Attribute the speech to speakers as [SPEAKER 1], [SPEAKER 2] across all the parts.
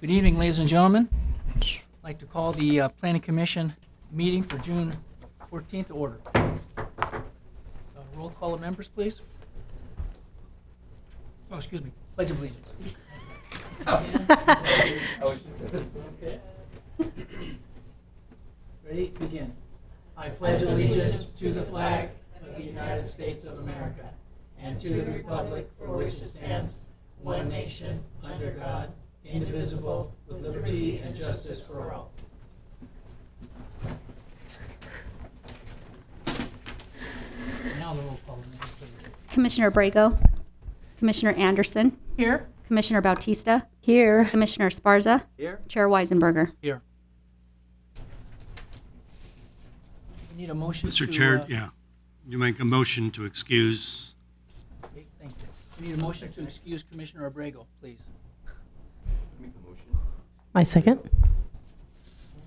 [SPEAKER 1] Good evening, ladies and gentlemen. I'd like to call the Planning Commission meeting for June 14th to order. Roll call of members, please. Oh, excuse me. Pledge of Allegiance. Okay. Ready? Begin. I pledge allegiance to the flag of the United States of America and to the republic for which it stands, one nation, under God, indivisible, with liberty and justice for all. Now the roll call.
[SPEAKER 2] Commissioner Brago, Commissioner Anderson.
[SPEAKER 3] Here.
[SPEAKER 2] Commissioner Bautista.
[SPEAKER 3] Here.
[SPEAKER 2] Commissioner Esparza.
[SPEAKER 4] Here.
[SPEAKER 2] Chair Weisenberger.
[SPEAKER 1] Here. We need a motion to...
[SPEAKER 5] Mr. Chair, you make a motion to excuse.
[SPEAKER 1] Okay, thank you. We need a motion to excuse Commissioner Abrego, please.
[SPEAKER 4] Make the motion.
[SPEAKER 3] My second.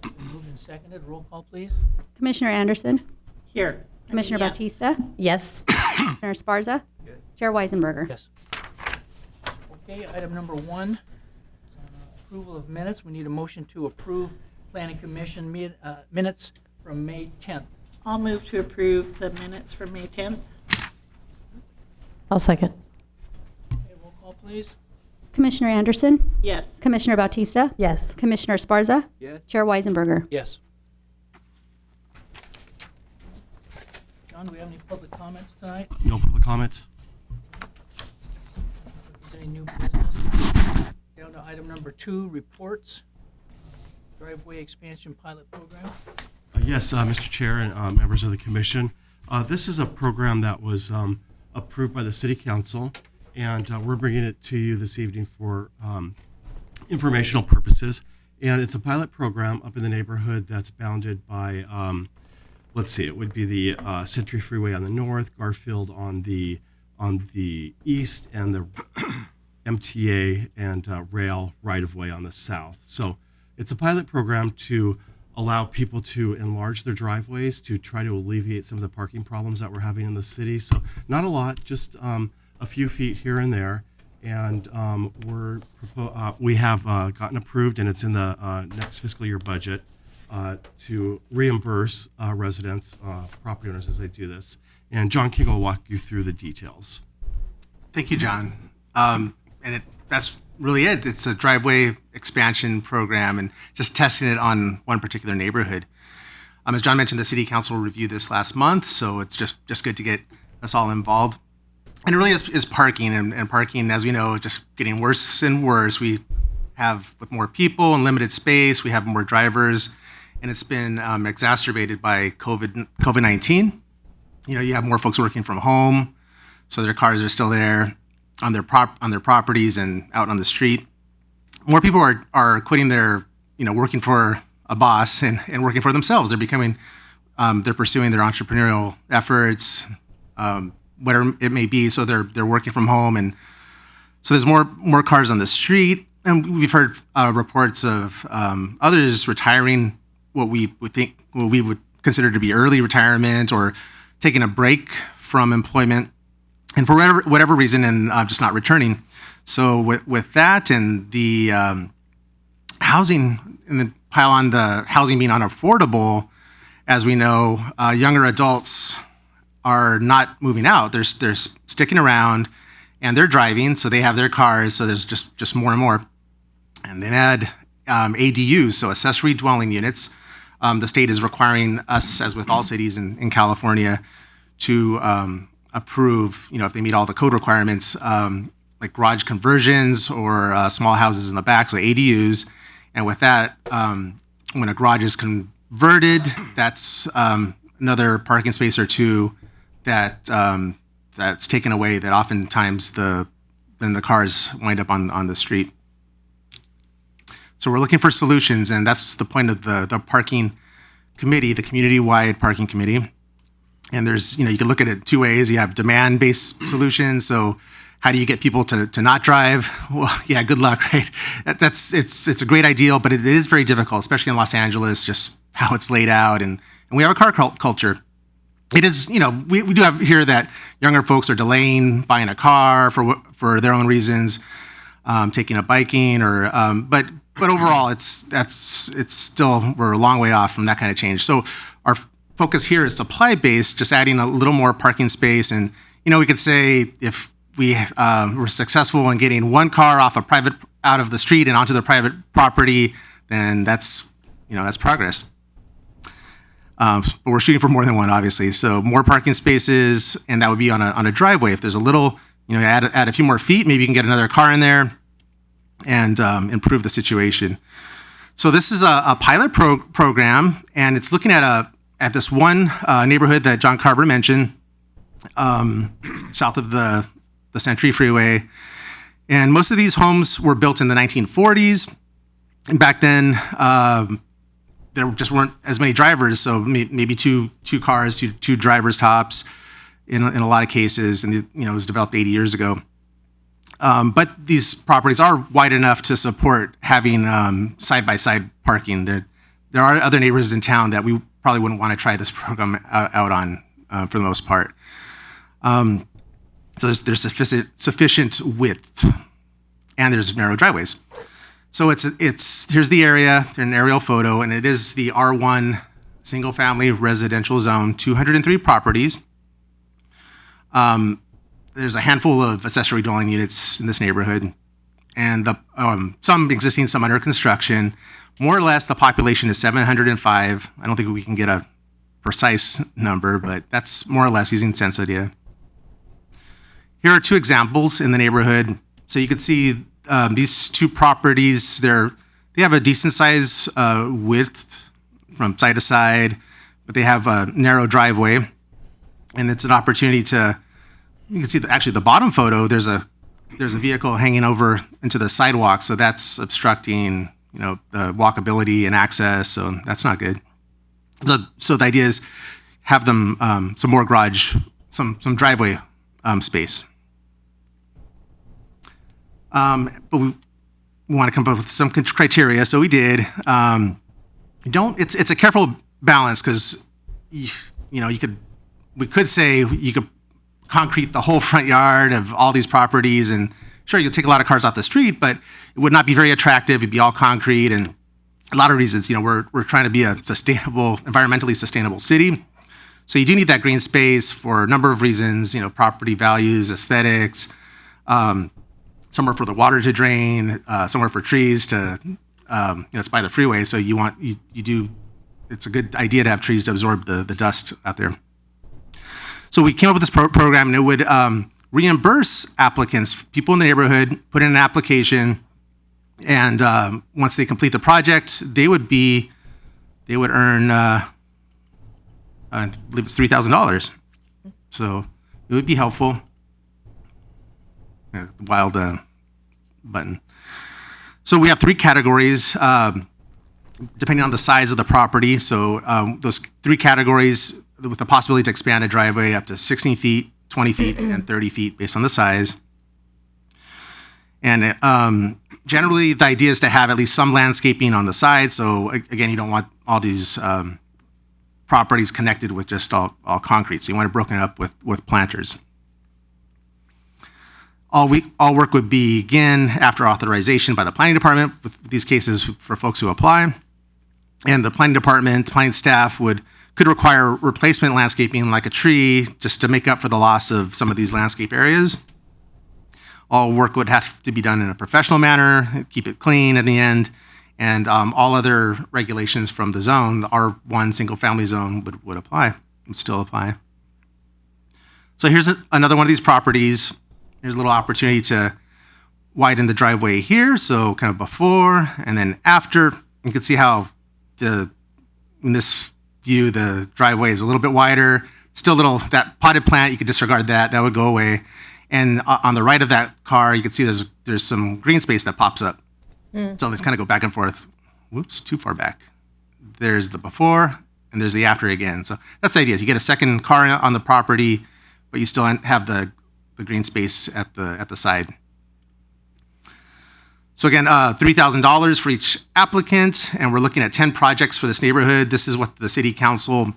[SPEAKER 1] Been moved and seconded. Roll call, please.
[SPEAKER 2] Commissioner Anderson.
[SPEAKER 3] Here.
[SPEAKER 2] Commissioner
[SPEAKER 3] Yes.
[SPEAKER 2] Bautista.
[SPEAKER 3] Yes.
[SPEAKER 2] Commissioner Esparza.
[SPEAKER 4] Yes.
[SPEAKER 2] Chair Weisenberger.
[SPEAKER 1] Yes. Okay, item number 1, approval of minutes. We need a motion to approve Planning Commission minutes from May 10th.
[SPEAKER 3] I'll move to approve the minutes from May 10th.
[SPEAKER 6] I'll second.
[SPEAKER 1] Okay, roll call, please.
[SPEAKER 2] Commissioner Anderson.
[SPEAKER 3] Yes.
[SPEAKER 2] Commissioner Bautista.
[SPEAKER 6] Yes.
[SPEAKER 2] Commissioner Esparza.
[SPEAKER 4] Yes.
[SPEAKER 2] Chair Weisenberger.
[SPEAKER 1] Yes. John, do we have any public comments tonight?
[SPEAKER 5] No public comments?
[SPEAKER 1] Is there any new business? Down to item number 2, reports. Driveway expansion pilot program.
[SPEAKER 5] Yes, Mr. Chair and members of the commission. This is a program that was approved by the City Council, and we're bringing it to you this evening for informational purposes. And it's a pilot program up in the neighborhood that's bounded by, let's see, it would be the Century Freeway on the north, Garfield on the east, and the MTA and rail right-of-way on the south. So it's a pilot program to allow people to enlarge their driveways to try to alleviate some of the parking problems that we're having in the city. So not a lot, just a few feet here and there. And we have gotten approved, and it's in the next fiscal year budget to reimburse residents, property owners as they do this. And John King will walk you through the details.
[SPEAKER 7] Thank you, John. That's really it. It's a driveway expansion program and just testing it on one particular neighborhood. As John mentioned, the City Council reviewed this last month, so it's just good to get us all involved. And it really is parking, and parking, as we know, just getting worse and worse. We have, with more people and limited space, we have more drivers, and it's been exacerbated by COVID-19. You have more folks working from home, so their cars are still there on their properties and out on the street. More people are quitting their, working for a boss and working for themselves. They're becoming, they're pursuing their entrepreneurial efforts, whatever it may be. So they're working from home, and so there's more cars on the street. And we've heard reports of others retiring, what we would consider to be early retirement or taking a break from employment, and for whatever reason, and just not returning. So with that and the housing, and the pile on the housing being unaffordable, as we know, younger adults are not moving out. They're sticking around, and they're driving, so they have their cars. So there's just more and more. And then add ADUs, so accessory dwelling units. The state is requiring us, as with all cities in California, to approve, if they meet all the code requirements, like garage conversions or small houses in the back, so ADUs. And with that, when a garage is converted, that's another parking space or two that's taken away. That oftentimes then the cars wind up on the street. So we're looking for solutions, and that's the point of the parking committee, the community-wide parking committee. And there's, you can look at it two ways. You have demand-based solutions. So how do you get people to not drive? Well, yeah, good luck, right? It's a great ideal, but it is very difficult, especially in Los Angeles, just how it's laid out. And we have a car culture. It is, we do have here that younger folks are delaying buying a car for their own reasons, taking up biking, but but overall, it's still, we're a long way off from that kind of change. So our focus here is supply based, just adding a little more parking space. And, we could say if we were successful in getting one car out of the street and onto the private property, then that's progress. But we're shooting for more than one, obviously. So more parking spaces, and that would be on a driveway. If there's a little, add a few more feet, maybe you can get another car in there and improve the situation. So this is a pilot program, and it's looking at this one neighborhood that John Carver mentioned, south of the Century Freeway. And most of these homes were built in the 1940s. And back then, there just weren't as many drivers, so maybe two cars, two drivers tops in a lot of cases, and it was developed 80 years ago. But these properties are wide enough to support having side-by-side parking. There are other neighborhoods in town that we probably wouldn't want to try this program out on for the most part. So there's sufficient width, and there's narrow driveways. So here's the area, an aerial photo, and it is the R1 single family residential zone, 203 properties. There's a handful of accessory dwelling units in this neighborhood, and some existing, some under construction. More or less, the population is 705. I don't think we can get a precise number, but that's more or less using census data. Here are two examples in the neighborhood. So you can see these two properties, they have a decent size width from side to side, but they have a narrow driveway. And it's an opportunity you can see actually the bottom photo, there's a vehicle hanging over into the sidewalk. So that's obstructing, the walkability and access. So that's not good. So the idea is have them some more garage, some driveway space. But we want to come up with some criteria, so we did. It's a careful balance because we could say you could concrete the whole front yard of all these properties, and sure, you'll take a lot of cars off the street, but it would not be very attractive. It'd be all concrete, and a lot of reasons. We're trying to be a environmentally sustainable city. So you do need that green space for a number of reasons. Property values, aesthetics. Somewhere for the water to drain, somewhere for trees to, it's by the freeway, so it's a good idea to have trees to absorb the dust out there. So we came up with this program, and it would reimburse applicants, people in the neighborhood, put in an application, and once they complete the project, they would earn, I believe it's $3,000. So it would be helpful. Wild button. So we have three categories depending on the size of the property. So those three categories with the possibility to expand a driveway up to 16 feet, 20 feet, and 30 feet based on the size. And generally, the idea is to have at least some landscaping on the side. So again, you don't want all these properties connected with just all concrete. So you want it broken up with planters. All work would begin after authorization by the planning department, with these cases for folks who apply. And the planning department, planning staff could require replacement landscaping like a tree just to make up for the loss of some of these landscape areas. All work would have to be done in a professional manner, keep it clean in the end, and all other regulations from the zone, the R1 single family zone would still apply. So here's another one of these properties. Here's a little opportunity to widen the driveway here. So kind of before and then after. You can see how in this view, the driveway is a little bit wider. Still that potted plant, you could disregard that. That would go away. And on the right of that car, you can see there's some green space that pops up. So they kind of go back and forth. Whoops, too far back. There's the before and there's the after again. So that's the idea. You get a second car on the property, but you still have the green space at the side. So again, $3,000 for each applicant, and we're looking at 10 projects for this neighborhood. This is what the city council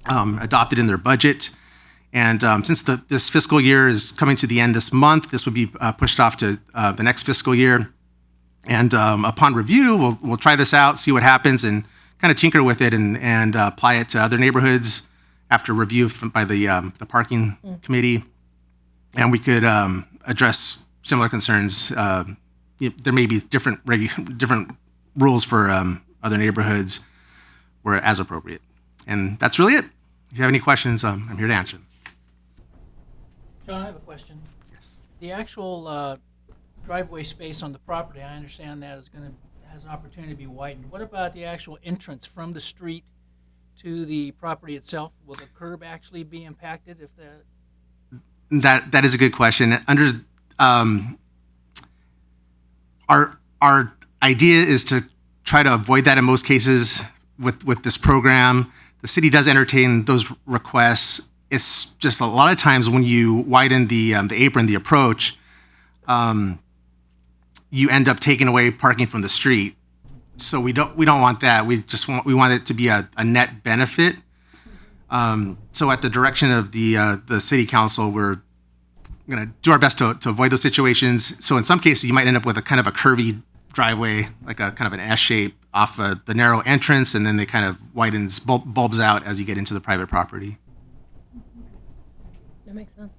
[SPEAKER 7] adopted in their budget. And since this fiscal year is coming to the end this month, this would be pushed off to the next fiscal year. And upon review, we'll try this out, see what happens, and kind of tinker with it and apply it to other neighborhoods after review by the parking committee. And we could address similar concerns. There may be different rules for other neighborhoods where as appropriate. And that's really it. If you have any questions, I'm here to answer them.
[SPEAKER 1] John, I have a question.
[SPEAKER 7] Yes.
[SPEAKER 1] The actual driveway space on the property, I understand that has an opportunity to be widened. What about the actual entrance from the street to the property itself? Will the curb actually be impacted if the
[SPEAKER 7] That is a good question. Under our idea is to try to avoid that in most cases with this program. The city does entertain those requests. It's just a lot of times when you widen the apron, the approach, you end up taking away parking from the street. So we don't want that. We want it to be a net benefit. So at the direction of the city council, we're going to do our best to avoid those situations. So in some cases, you might end up with a kind of a curvy driveway, like a kind of an S shape off the narrow entrance, and then they kind of widens, bulbs out as you get into the private property.
[SPEAKER 6] That makes sense.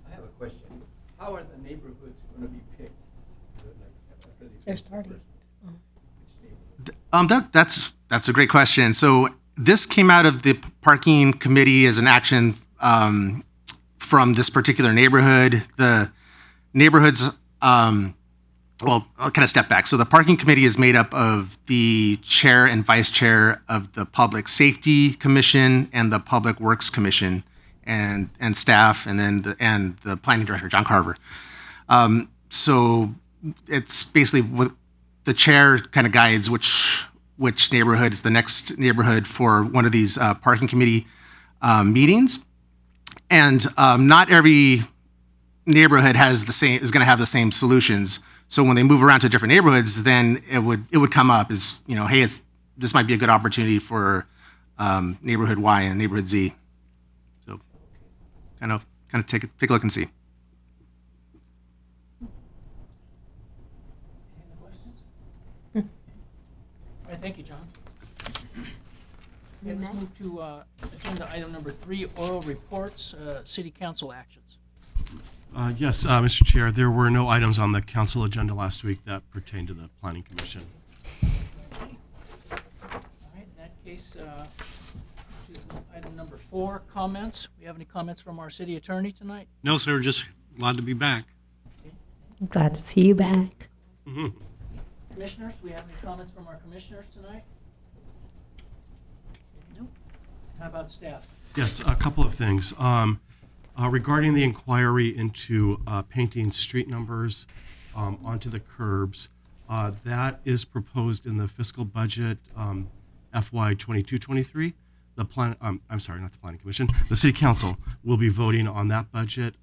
[SPEAKER 4] I have a question. How are the neighborhoods going to be picked?
[SPEAKER 6] They're starting.
[SPEAKER 7] That's a great question. So this came out of the parking committee as an action from this particular neighborhood. The neighborhoods, well, I'll kind of step back. So the parking committee is made up of the chair and vice chair of the Public Safety Commission and the Public Works Commission, and staff, and then the planning director, John Carver. So it's basically what the chair kind of guides which neighborhood is the next neighborhood for one of these parking committee meetings. And not every neighborhood is going to have the same solutions. So when they move around to different neighborhoods, then it would come up as, hey, this might be a good opportunity for neighborhood Y and neighborhood Z. So kind of take a look and see.
[SPEAKER 1] Any other questions? All right, thank you, John. Okay, let's move to agenda item number 3, oral reports, city council actions.
[SPEAKER 5] Yes, Mr. Chair, there were no items on the council agenda last week that pertain to the Planning Commission.
[SPEAKER 1] All right, in that case, item number 4, comments. We have any comments from our city attorney tonight?
[SPEAKER 8] No, sir, just glad to be back.
[SPEAKER 6] I'm glad to see you back.
[SPEAKER 1] Commissioners, we have any comments from our commissioners tonight? Nope. How about staff?
[SPEAKER 5] Yes, a couple of things. Regarding the inquiry into painting street numbers onto the curbs, that is proposed in the fiscal budget FY 22-23. I'm sorry, not the Planning Commission. The City Council will be voting on that budget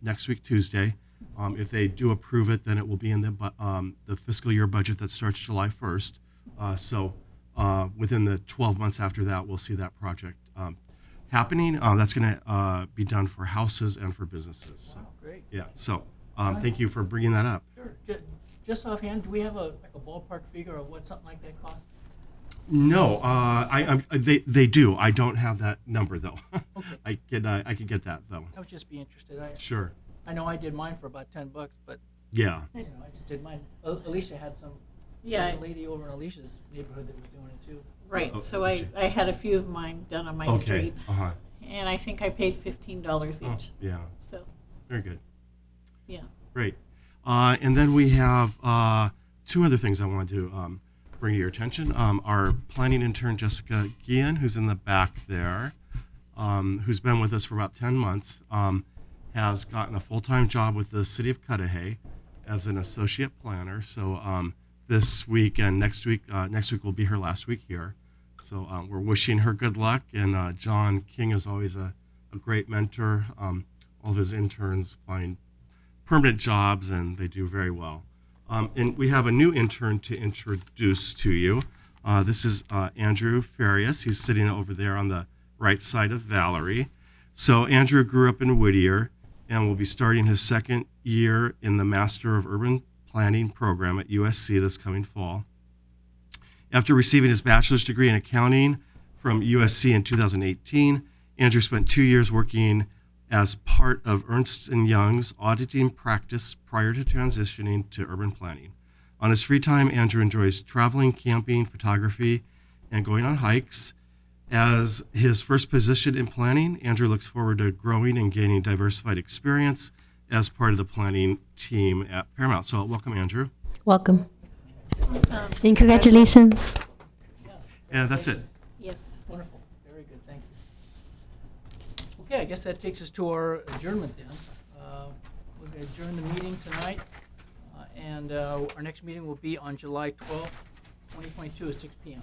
[SPEAKER 5] next week, Tuesday. If they do approve it, then it will be in the fiscal year budget that starts July 1st. So within the 12 months after that, we'll see that project happening. That's going to be done for houses and for businesses.
[SPEAKER 1] Wow, great.
[SPEAKER 5] Yeah. So thank you for bringing that up.
[SPEAKER 1] Sure. Just offhand, do we have a ballpark figure of what something like that costs?
[SPEAKER 5] No, they do. I don't have that number though.
[SPEAKER 1] Okay.
[SPEAKER 5] I could get that though.
[SPEAKER 1] I would just be interested.
[SPEAKER 5] Sure.
[SPEAKER 1] I know I did mine for about $10, but
[SPEAKER 5] Yeah.
[SPEAKER 1] I just did mine. Alicia had some.
[SPEAKER 3] Yeah.
[SPEAKER 1] There was a lady over in Alicia's neighborhood that was doing it too.
[SPEAKER 3] Right,
[SPEAKER 5] Oh,
[SPEAKER 3] so
[SPEAKER 5] okay.
[SPEAKER 3] I had a few of mine done on my
[SPEAKER 5] Okay.
[SPEAKER 3] street,
[SPEAKER 5] Uh-huh.
[SPEAKER 3] and I think I paid $15
[SPEAKER 5] Oh,
[SPEAKER 3] each,
[SPEAKER 5] yeah.
[SPEAKER 3] so,
[SPEAKER 5] Very good.
[SPEAKER 3] yeah.
[SPEAKER 5] Great. And then we have 2 other things I wanted to bring to your attention. Our planning intern, Jessica Guillen, who's in the back there, who's been with us for about 10 months, has gotten a full-time job with the city of Cudahy as an associate planner. So this week and next week will be her last week here. So we're wishing her good luck. And John King is always a great mentor. All of his interns find permanent jobs and they do very well. And we have a new intern to introduce to you. This is Andrew Farias. He's sitting over there on the right side of Valerie. So Andrew grew up in Whittier and will be starting his second year in the Master of Urban planning program at USC this coming fall. After receiving his bachelor's degree in accounting from USC in 2018, Andrew spent 2 years working as part of Ernst & Young's auditing practice prior to transitioning to urban planning. On his free time, Andrew enjoys traveling, camping, photography, and going on hikes. As his first position in planning, Andrew looks forward to growing and gaining diversified experience as part of the planning team at Paramount. So welcome, Andrew.
[SPEAKER 6] Welcome.
[SPEAKER 3] Awesome.
[SPEAKER 6] And congratulations.
[SPEAKER 5] And that's it.
[SPEAKER 3] Yes.
[SPEAKER 1] Wonderful, very good, thank you. Okay, I guess that takes us to our adjournment then. We're going to adjourn the meeting tonight, and our next meeting will be on July 12th, 2022 at 6 p.m.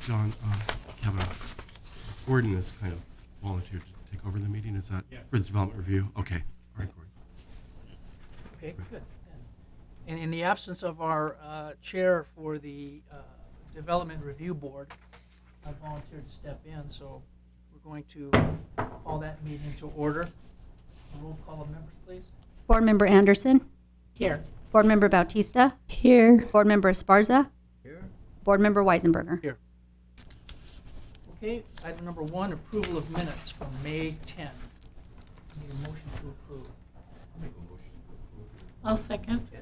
[SPEAKER 5] John, Kevin, Gordon has kind of volunteered to take over the meeting. Is that for the development review? Okay. All right, Gordon.
[SPEAKER 1] Okay, good. And in the absence of our chair for the Development Review Board, I volunteered to step in, so we're going to call that meeting to order. A roll call of members, please.
[SPEAKER 2] Board Member Anderson.
[SPEAKER 3] Here.
[SPEAKER 2] Board Member Bautista.
[SPEAKER 6] Here.
[SPEAKER 2] Board Member Esparza.
[SPEAKER 4] Here?
[SPEAKER 2] Board Member Weisenberger.
[SPEAKER 1] Here. Okay, item number 1, approval of minutes from May 10. Need a motion to approve.
[SPEAKER 3] I'll second.
[SPEAKER 1] Okay,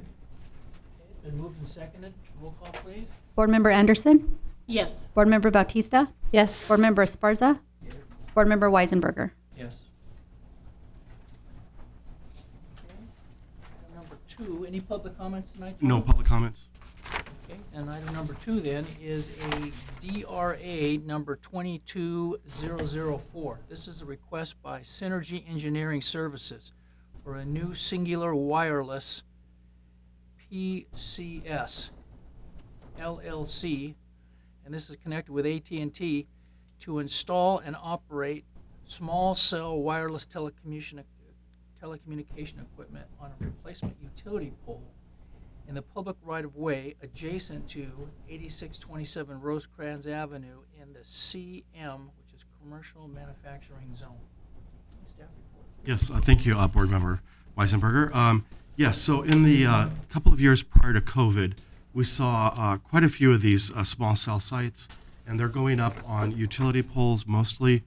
[SPEAKER 1] it's been moved and seconded. Roll call, please.
[SPEAKER 2] Board Member Anderson.
[SPEAKER 3] Yes.
[SPEAKER 2] Board Member Bautista.
[SPEAKER 6] Yes.
[SPEAKER 2] Board Member Esparza.
[SPEAKER 4] Yes.
[SPEAKER 2] Board Member Weisenberger.
[SPEAKER 1] Yes. Okay. Item number 2, any public comments tonight?
[SPEAKER 5] No
[SPEAKER 1] John?
[SPEAKER 5] public comments.
[SPEAKER 1] Okay, and item number 2 then is a DRA number 22004. This is a request by Synergy Engineering Services for a new singular wireless PCS LLC, and this is connected with AT&T to install and operate small cell wireless telecommunication equipment on a replacement utility pole in the public right-of-way adjacent to 8627 Rosecrans Avenue in the CM, which is Commercial Manufacturing Zone. Staff report.
[SPEAKER 5] Yes, thank you, Board Member Weisenberger. Yes, so in the couple of years prior to COVID, we saw quite a few of these small cell sites, and they're going up on utility poles mostly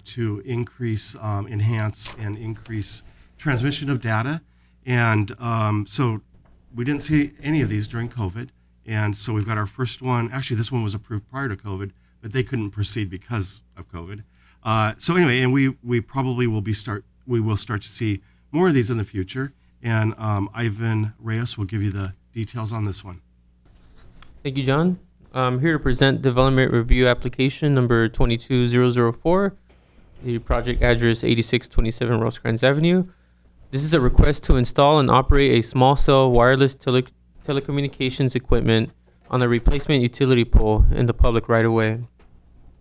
[SPEAKER 5] to increase, enhance, and increase transmission of data. And so we didn't see any of these during COVID. And so we've got our first one. Actually, this one was approved prior to COVID, but they couldn't proceed because of COVID. So anyway, and we probably will start to see more of these in the future. And Ivan Reyes will give you the details on this one.
[SPEAKER 9] Thank you, John. I'm here to present development review application number 22004, the project address 8627 Rosecrans Avenue. This is a request to install and operate a small cell wireless telecommunications equipment on a replacement utility pole in the public right-of-way.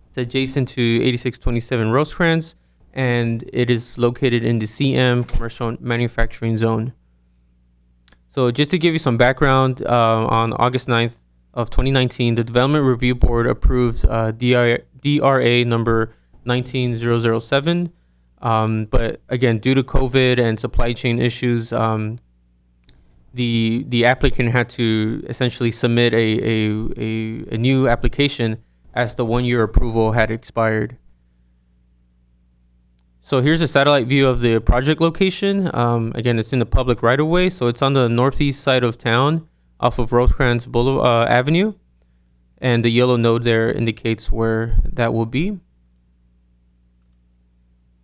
[SPEAKER 9] It's adjacent to 8627 Rosecrans, and it is located in the CM Commercial Manufacturing Zone. So just to give you some background, on August 9th of 2019, the Development Review Board approved DRA number 19007. But again, due to COVID and supply chain issues, the applicant had to essentially submit a new application as the 1-year approval had expired. So here's a satellite view of the project location. Again, it's in the public right-of-way, so it's on the northeast side of town off of Rosecrans Avenue, and the yellow node there indicates where that will be.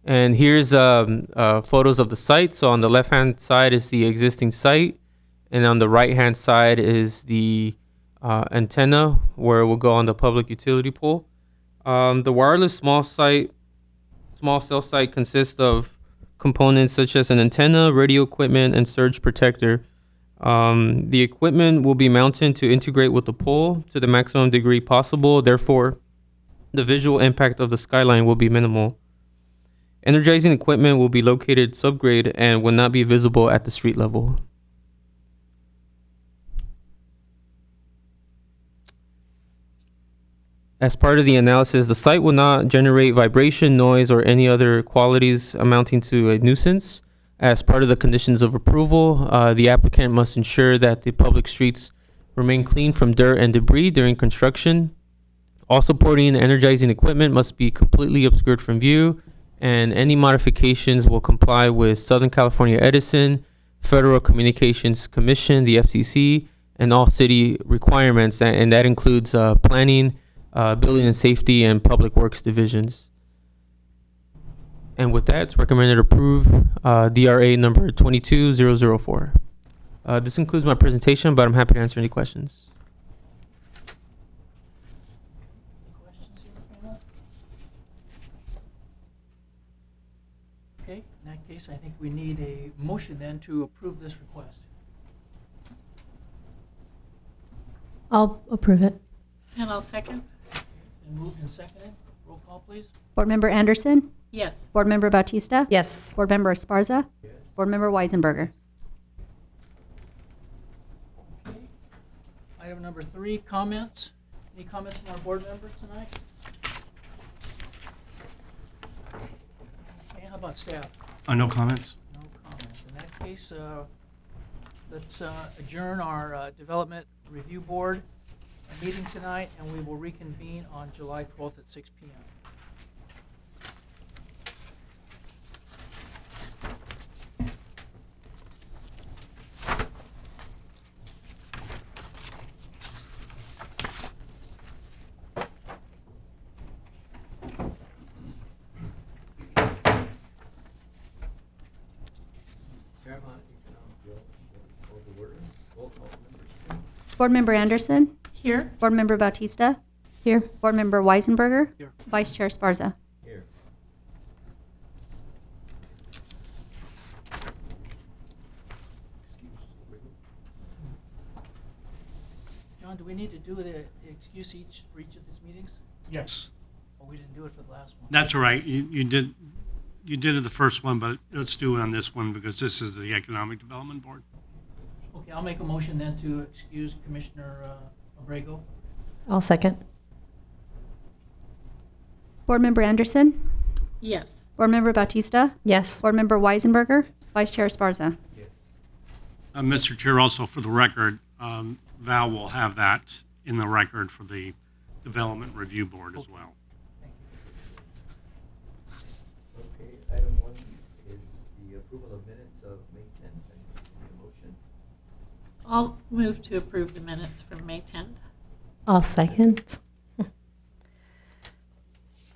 [SPEAKER 9] And here's photos of the site. So on the left-hand side is the existing site, and on the right-hand side is the antenna where it will go on the public utility pole. The wireless small cell site consists of components such as an antenna, radio equipment, and surge protector. The equipment will be mounted to integrate with the pole to the maximum degree possible. Therefore, the visual impact of the skyline will be minimal. Energizing equipment will be located subgrade and will not be visible at the street level. As part of the analysis, the site will not generate vibration, noise, or any other qualities amounting to a nuisance. As part of the conditions of approval, the applicant must ensure that the public streets remain clean from dirt and debris during construction. All supporting and energizing equipment must be completely obscured from view, and any modifications will comply with Southern California Edison, Federal Communications Commission, the FCC, and all city requirements, and that includes planning, building and safety, and public works divisions. And with that, it's recommended to approve DRA number 22004. This concludes my presentation, but I'm happy to answer any questions.
[SPEAKER 1] Questions here, panel? Okay, in that case, I think we need a motion then to approve this request.
[SPEAKER 6] I'll approve it.
[SPEAKER 3] And I'll second.
[SPEAKER 1] Been moved and seconded. Roll call, please.
[SPEAKER 2] Board Member Anderson,
[SPEAKER 3] Yes.
[SPEAKER 2] Board Member Bautista,
[SPEAKER 6] Yes.
[SPEAKER 2] Board Member Esparza, Board Member Weisenberger.
[SPEAKER 1] Okay. Item number 3, comments. Any comments from our board members tonight? Okay, how about staff?
[SPEAKER 5] No comments?
[SPEAKER 1] No comments. In that case, let's adjourn our Development Review Board meeting tonight, and we will reconvene on July 12th at 6 p.m.
[SPEAKER 4] Paramount Economic Development Board, call to order. Roll call, members.
[SPEAKER 2] Board Member Anderson,
[SPEAKER 3] Here.
[SPEAKER 2] Board Member Bautista,
[SPEAKER 6] Here.
[SPEAKER 2] Board Member Weisenberger,
[SPEAKER 1] Here.
[SPEAKER 2] Vice Chair Esparza.
[SPEAKER 4] Here.
[SPEAKER 1] John, do we need to do the excuse for each of these meetings?
[SPEAKER 8] Yes.
[SPEAKER 1] Or we didn't do it for the last one?
[SPEAKER 8] That's all right. You did it the first one, but let's do it on this one because this is the Economic Development Board.
[SPEAKER 1] Okay, I'll make a motion then to excuse Commissioner Abrego.
[SPEAKER 6] I'll second.
[SPEAKER 2] Board Member Anderson,
[SPEAKER 3] Yes.
[SPEAKER 2] Board Member Bautista,
[SPEAKER 6] Yes.
[SPEAKER 2] Board Member Weisenberger, Vice Chair Esparza.
[SPEAKER 4] Yes.
[SPEAKER 8] Mr. Chair, also for the record, Val will have that in the record for the Development Review Board as well.
[SPEAKER 4] Okay, item 1 is the approval of minutes of May 10th. I need a motion.
[SPEAKER 3] I'll move to approve the minutes from May 10th.
[SPEAKER 6] I'll second.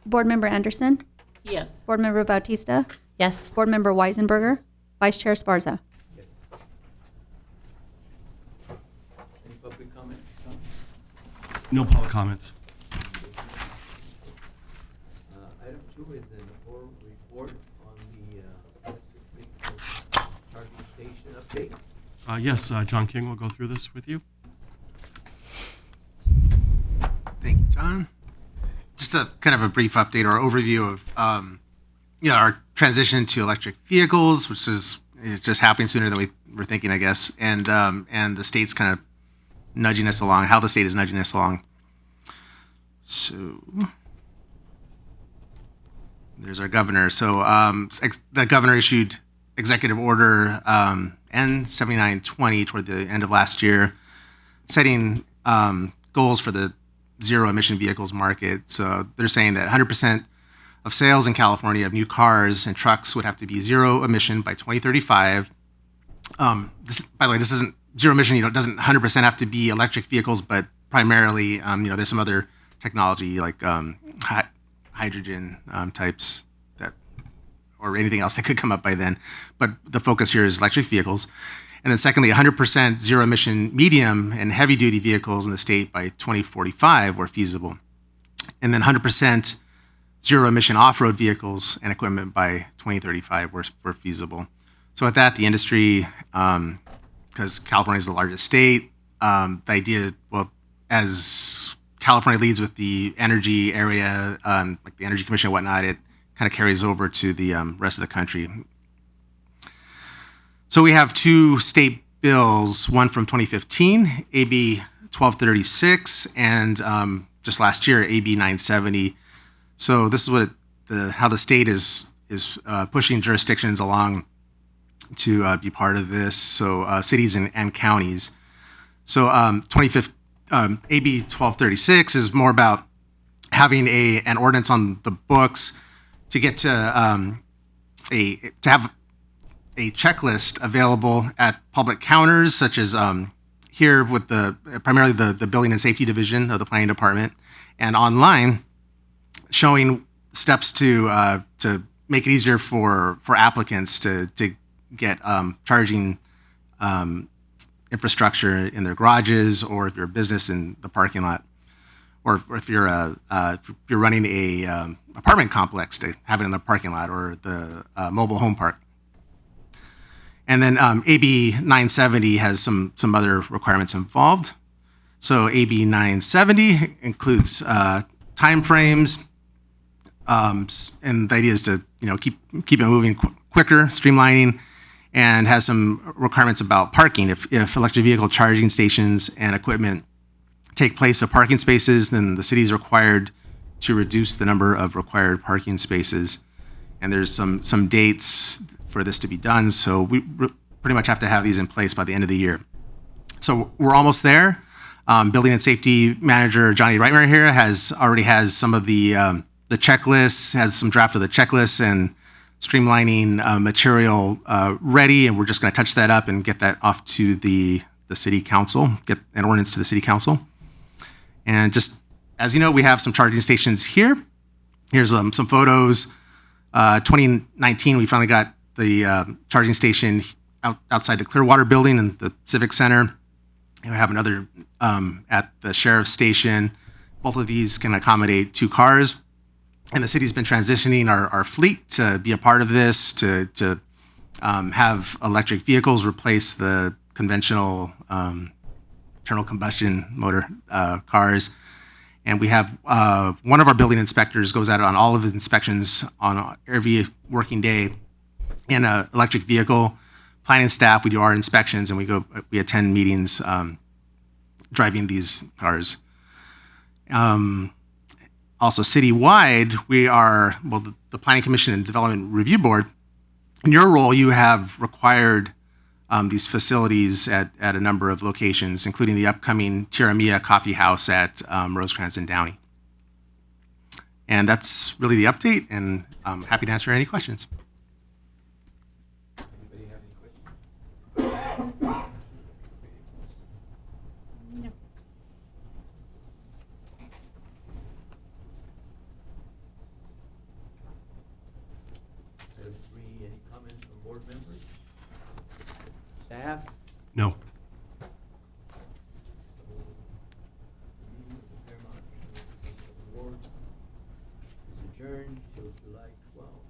[SPEAKER 2] Board Member Anderson,
[SPEAKER 3] Yes.
[SPEAKER 2] Board Member Bautista,
[SPEAKER 6] Yes.
[SPEAKER 2] Board Member Weisenberger, Vice Chair Esparza.
[SPEAKER 4] Yes. Any public comment? Tom?
[SPEAKER 5] No public comments.
[SPEAKER 4] Item 2 is an oral report on the electric vehicle charging station update.
[SPEAKER 5] Yes, John King will go through this with you.
[SPEAKER 7] Thank you, John. Just a kind of a brief update or overview of our transition to electric vehicles, which is just happening sooner than we were thinking, I guess, and the state's kind of nudging us along, how the state is nudging us along. So there's our governor. So the governor issued Executive Order N7920 toward the end of last year, setting goals for the zero emission vehicles market. So they're saying that 100% of sales in California of new cars and trucks would have to be zero emission by 2035. This, by the way, this isn't zero emission. It doesn't 100% have to be electric vehicles, but primarily, there's some other technology like hydrogen types that, or anything else that could come up by then. But the focus here is electric vehicles. And then secondly, 100% zero emission medium and heavy duty vehicles in the state by 2045 were feasible. And then 100% zero emission off-road vehicles and equipment by 2035 were feasible. So with that, the industry, because California is the largest state, the idea, well, as California leads with the energy area, like the Energy Commission and whatnot, it kind of carries over to the rest of the country. So we have two state bills, one from 2015, AB 1236, and just last year, AB 970. So this is what how the state is pushing jurisdictions along to be part of this. So cities and counties. So AB 1236 is more about having an ordinance on the books to get to have a checklist available at public counters, such as here with primarily the Building and Safety Division of the Planning Department, and online, showing steps to make it easier for applicants to get charging infrastructure in their garages, or if you're a business in the parking lot, or if you're running a apartment complex, to have it in the parking lot, or the mobile home park. And then AB 970 has some other requirements involved. So AB 970 includes timeframes, and the idea is to keep it moving quicker, streamlining, and has some requirements about parking. If electric vehicle charging stations and equipment take place of parking spaces, then the city is required to reduce the number of required parking spaces. And there's some dates for this to be done, so we pretty much have to have these in place by the end of the year. So we're almost there. Building and Safety Manager Johnny Reitmer here already has some of the checklists, has some draft of the checklists and streamlining material ready, and we're just going to touch that up and get that off to the city council, get an ordinance to the city council. And just as you know, we have some charging stations here. Here's some photos. 2019, we finally got the charging station outside the Clearwater building in the Civic Center. And we have another at the Sheriff's Station. Both of these can accommodate 2 cars. And the city's been transitioning our fleet to be a part of this, to have electric vehicles replace the conventional internal combustion motor cars. And we have one of our building inspectors goes out on all of his inspections on every working day in an electric vehicle. Planning staff, we do our inspections, and we attend meetings driving these cars. Also, citywide, we are, the Planning Commission and Development Review Board. In your role, you have required these facilities at a number of locations, including the upcoming Tiramia Coffee House at Rosecrans and Downey. And that's really the update, and I'm happy to answer any questions.
[SPEAKER 4] Anybody have any questions?
[SPEAKER 3] No.
[SPEAKER 4] Item 3, any comments from board members? Staff?
[SPEAKER 5] No.
[SPEAKER 4] Meeting of the Paramount Ward is adjourned till July 12th.